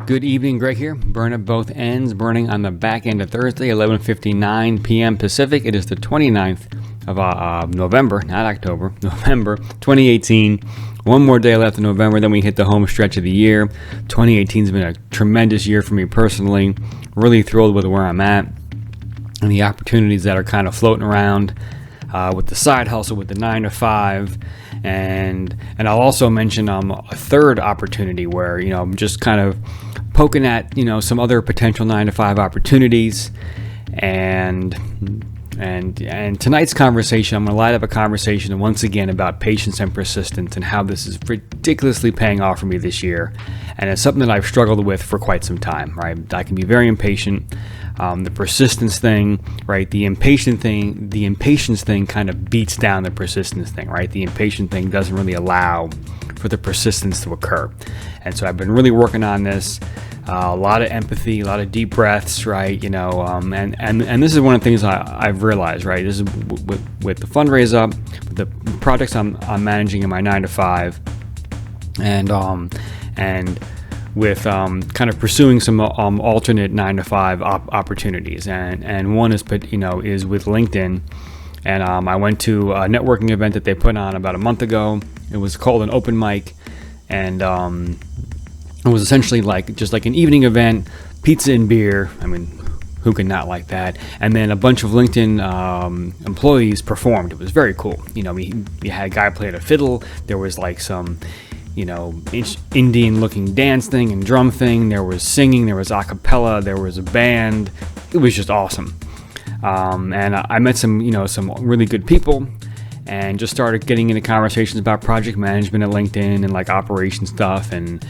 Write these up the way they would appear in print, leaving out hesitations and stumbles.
Good evening, Greg here. Burn at both ends, burning on the back end of Thursday, 11:59 p.m. Pacific. It is the 29th of November, not October, November 2018. One more day left in November, then we hit the home stretch of the year. 2018 has been a tremendous year for me personally. Really thrilled with where I'm at and the opportunities that are kind of floating around with the side hustle, with the 9 to 5. And I'll also mention a third opportunity where, I'm just kind of poking at, some other potential 9 to 5 opportunities. And tonight's conversation, I'm going to light up a conversation once again about patience and persistence and how this is ridiculously paying off for me this year. And it's something that I've struggled with for quite some time, right? I can be very impatient. The persistence thing, right? The impatience thing kind of beats down the persistence thing, right? The impatient thing doesn't really allow for the persistence to occur. And so I've been really working on this. A lot of empathy, a lot of deep breaths, right? And this is one of the things I've realized, right? This is with the Fundraise up, with the projects I'm managing in my 9 to 5, and with kind of pursuing some alternate 9 to 5 opportunities, and one is with LinkedIn, and I went to a networking event that they put on about a month ago. It was called an open mic, and it was essentially just like an evening event, pizza and beer. I mean, who could not like that? And then a bunch of LinkedIn employees performed. It was very cool. We had a guy play a fiddle. There was like some Indian-looking dance thing and drum thing. There was singing. There was a cappella. There was a band. It was just awesome. And I met some really good people, and just started getting into conversations about project management at LinkedIn and like operation stuff, and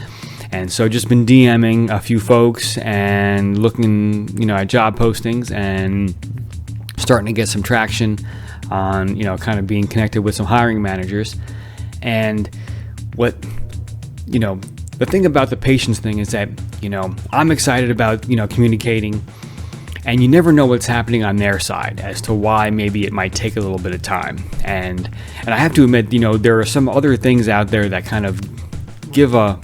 so just been DMing a few folks and looking, at job postings and starting to get some traction on, kind of being connected with some hiring managers. And the thing about the patience thing is that, I'm excited about, communicating, and you never know what's happening on their side as to why maybe it might take a little bit of time. And I have to admit, there are some other things out there that kind of give a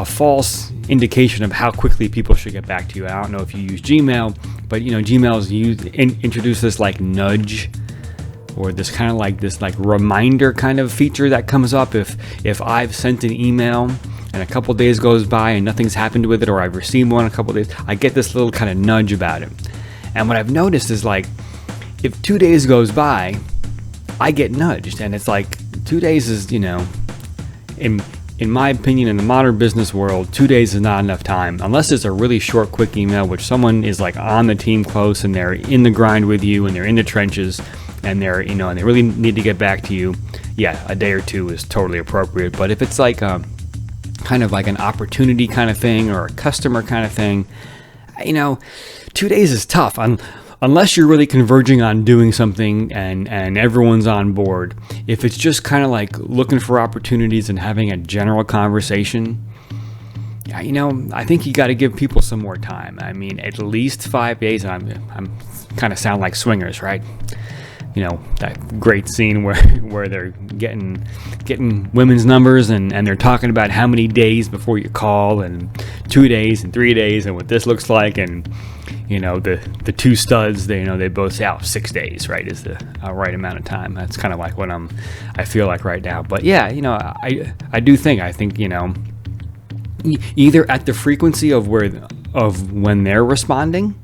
false indication of how quickly people should get back to you. I don't know if you use Gmail, but Gmail's introduced this like nudge, or this kind of like reminder kind of feature that comes up if I've sent an email and a couple days goes by and nothing's happened with it, or I've received one a couple days, I get this little kind of nudge about it. And what I've noticed is like if 2 days goes by, I get nudged, and it's like 2 days is in my opinion, in the modern business world, 2 days is not enough time, unless it's a really short, quick email, which someone is like on the team close and they're in the grind with you and they're in the trenches and they're, and they really need to get back to you. Yeah, a day or two is totally appropriate. But if it's like kind of like an opportunity kind of thing or a customer kind of thing, 2 days is tough. Unless you're really converging on doing something and everyone's on board. If it's just kind of like looking for opportunities and having a general conversation, I think you got to give people some more time. I mean, at least 5 days. I'm kind of sound like swingers, right? That great scene where they're getting women's numbers and they're talking about how many days before you call, and 2 days and 3 days and what this looks like, and the two studs, they both say 6 days, right, is the right amount of time. That's kind of like what I feel like right now. But yeah, I think either at the frequency of when they're responding,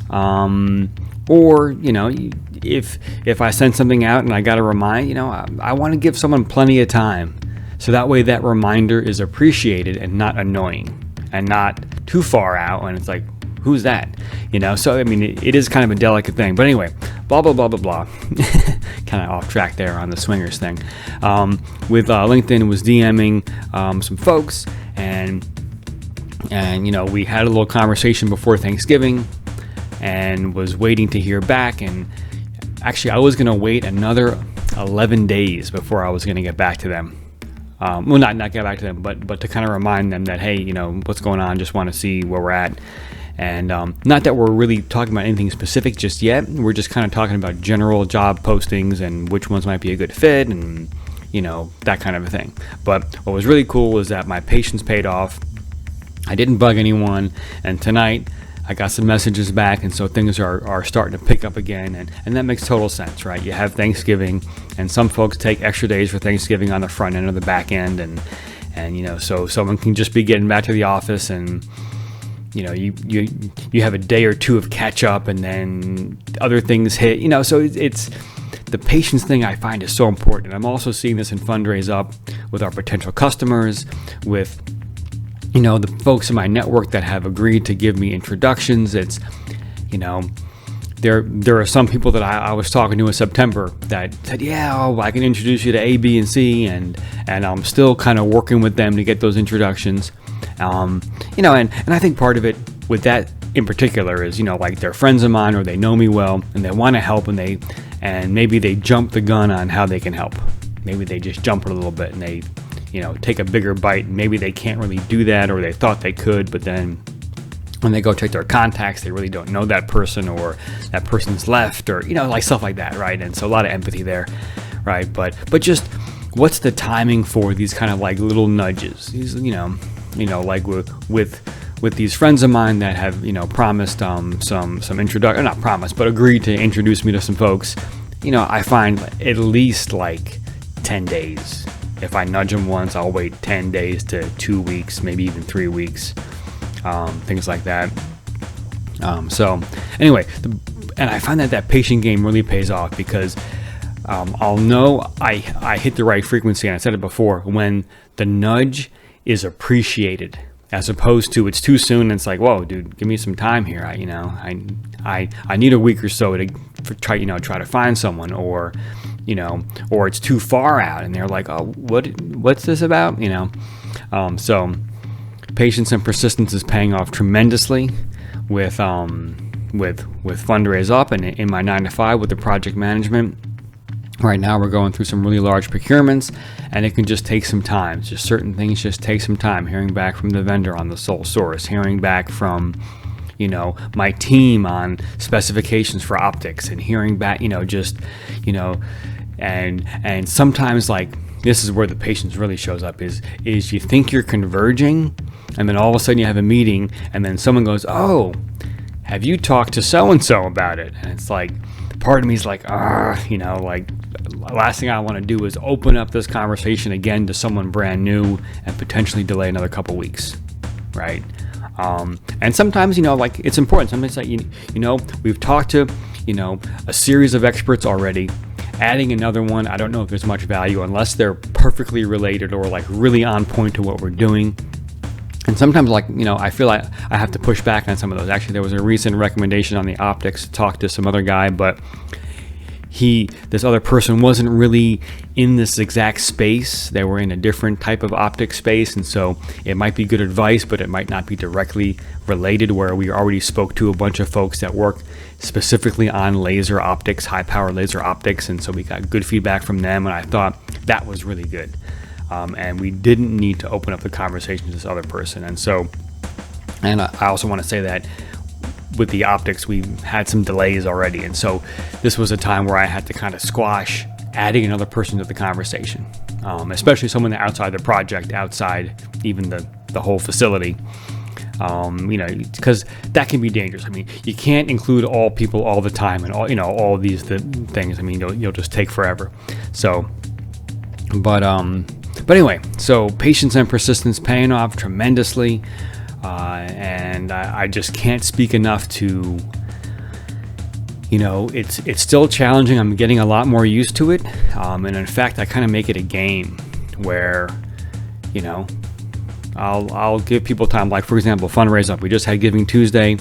or if I send something out and I got to remind, I want to give someone plenty of time, so that way that reminder is appreciated and not annoying and not too far out and it's like, who's that? So I mean, it is kind of a delicate thing. But anyway, blah blah blah blah blah. Kind of off track there on the swingers thing. With LinkedIn, was DMing some folks, and we had a little conversation before Thanksgiving, and was waiting to hear back. And actually, I was going to wait another 11 days before I was going to get back to them. Not get back to them, but to kind of remind them that, hey, what's going on? Just want to see where we're at. And not that we're really talking about anything specific just yet. We're just kind of talking about general job postings and which ones might be a good fit and, that kind of a thing. But what was really cool was that my patience paid off. I didn't bug anyone, and tonight I got some messages back, and so things are starting to pick up again, and that makes total sense, right? You have Thanksgiving, and some folks take extra days for Thanksgiving on the front end or the back end, and so someone can just be getting back to the office, and you have a day or two of catch up, and then other things hit, so it's the patience thing I find is so important. I'm also seeing this in Fundraise Up with our potential customers, with the folks in my network that have agreed to give me introductions. It's there are some people that I was talking to in September that said, I can introduce you to A, B, and C, and I'm still kind of working with them to get those introductions. And I think part of it with that in particular is, like they're friends of mine or they know me well and they want to help, and maybe they jump the gun on how they can help. Maybe they just jump it a little bit and they, take a bigger bite. Maybe they can't really do that, or they thought they could, but then when they go check their contacts, they really don't know that person, or that person's left, or, like stuff like that, right? And so a lot of empathy there, right? But just what's the timing for these kind of like little nudges? These, like with these friends of mine that have, promised some introduction, not promised, but agreed to introduce me to some folks. I find at least like 10 days. If I nudge them once, I'll wait 10 days to 2 weeks, maybe even 3 weeks, things like that. So anyway, and I find that patient game really pays off, because I'll know I hit the right frequency, and I said it before, when the nudge is appreciated, as opposed to it's too soon and it's like, whoa, dude, give me some time here. I need a week or so to try to find someone, or it's too far out and they're like, oh, what's this about? So patience and persistence is paying off tremendously with Fundraise Up, and in my 9-to-5 with the project management. Right now we're going through some really large procurements, and it can just take some time. Just certain things just take some time. Hearing back from the vendor on the sole source, hearing back from my team on specifications for optics, and hearing back and sometimes, like, this is where the patience really shows up, is you think you're converging, and then all of a sudden you have a meeting, and then someone goes, oh, have you talked to so and so about it? And it's like, part of me is like, last thing I want to do is open up this conversation again to someone brand new and potentially delay another couple weeks, right? And sometimes, like, it's important. Sometimes, like, we've talked to, a series of experts already. Adding another one, I don't know if there's much value unless they're perfectly related or like really on point to what we're doing. And sometimes, like, I feel like I have to push back on some of those. Actually, there was a recent recommendation on the optics to talk to some other guy, but this other person wasn't really in this exact space. They were in a different type of optic space, and so it might be good advice, but it might not be directly related, where we already spoke to a bunch of folks that work specifically on laser optics, high power laser optics, and so we got good feedback from them, and I thought that was really good. And we didn't need to open up the conversation to this other person. And I also want to say that with the optics, we had some delays already, and so this was a time where I had to kind of squash adding another person to the conversation, especially someone outside the project, outside even the whole facility, because that can be dangerous. I mean, you can't include all people all the time, and all of these things. I mean, you'll just take forever. So, but anyway, so patience and persistence paying off tremendously. And I just can't speak enough to, it's still challenging. I'm getting a lot more used to it. And in fact, I kind of make it a game where, I'll give people time. Like, for example, Fundraise Up. We just had Giving Tuesday.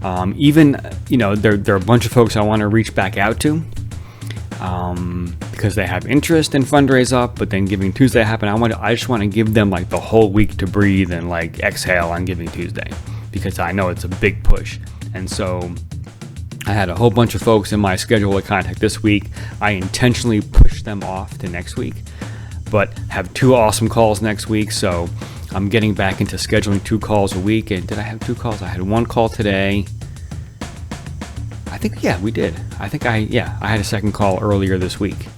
There are a bunch of folks I want to reach back out to. Because they have interest in Fundraise Up, but then Giving Tuesday happened. I just want to give them like the whole week to breathe and like exhale on Giving Tuesday, because I know it's a big push. And so I had a whole bunch of folks in my schedule to contact this week. I intentionally pushed them off to next week, but have 2 awesome calls next week. So I'm getting back into scheduling 2 calls a week. And did I have 2 calls? I had 1 call today. I think, yeah, we did. I had a second call earlier this week.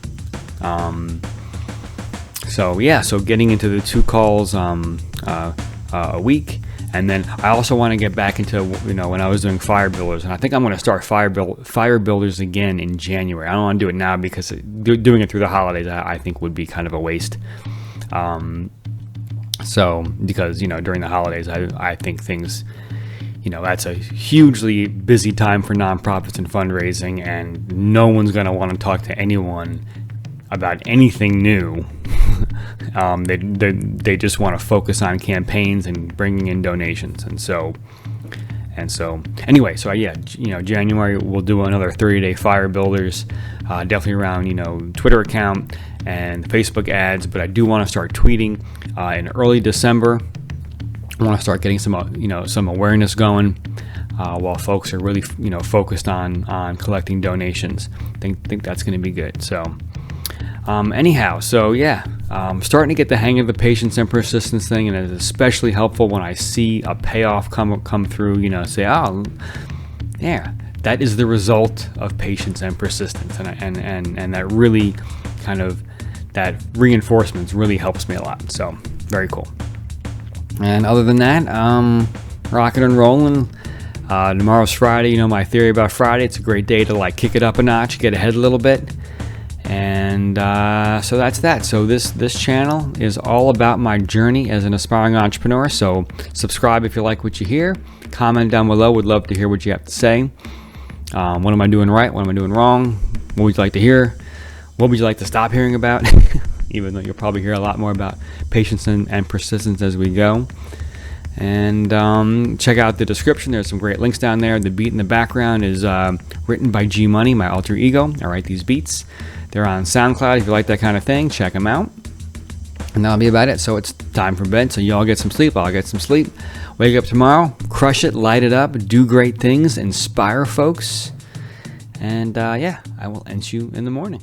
So getting into the 2 calls a week, And then I also want to get back into, when I was doing fire builders, and I think I'm going to start fire builders again in January. I don't want to do it now because doing it through the holidays I think would be kind of a waste. Because during the holidays I think things, that's a hugely busy time for nonprofits and fundraising, and no one's going to want to talk to anyone about anything new. They just want to focus on campaigns and bringing in donations, and so anyway, January we'll do another 30-day fire builders, definitely around Twitter account and Facebook ads, but I do want to start tweeting in early December. I want to start getting some awareness going while folks are really focused on collecting donations. Think that's going to be good. So starting to get the hang of the patience and persistence thing, and it's especially helpful when I see a payoff come through. Say, oh, yeah, that is the result of patience and persistence, and that really kind of that reinforcement really helps me a lot. So very cool. And other than that, rocking and rolling. Tomorrow's Friday. My theory about Friday, it's a great day to kick it up a notch, get ahead a little bit. And so that's that. So this channel is all about my journey as an aspiring entrepreneur. So subscribe if you like what you hear. Comment down below. Would love to hear what you have to say. What am I doing right? What am I doing wrong? What would you like to hear? What would you like to stop hearing about? Even though you'll probably hear a lot more about patience and persistence as we go. And check out the description. There's some great links down there. The beat in the background is written by G Money, my alter ego. I write these beats. They're on SoundCloud. If you like that kind of thing, check them out. And that'll be about it. So it's time for bed. So you all get some sleep. I'll get some sleep. Wake up tomorrow. Crush it. Light it up. Do great things. Inspire folks. And I will end you in the morning.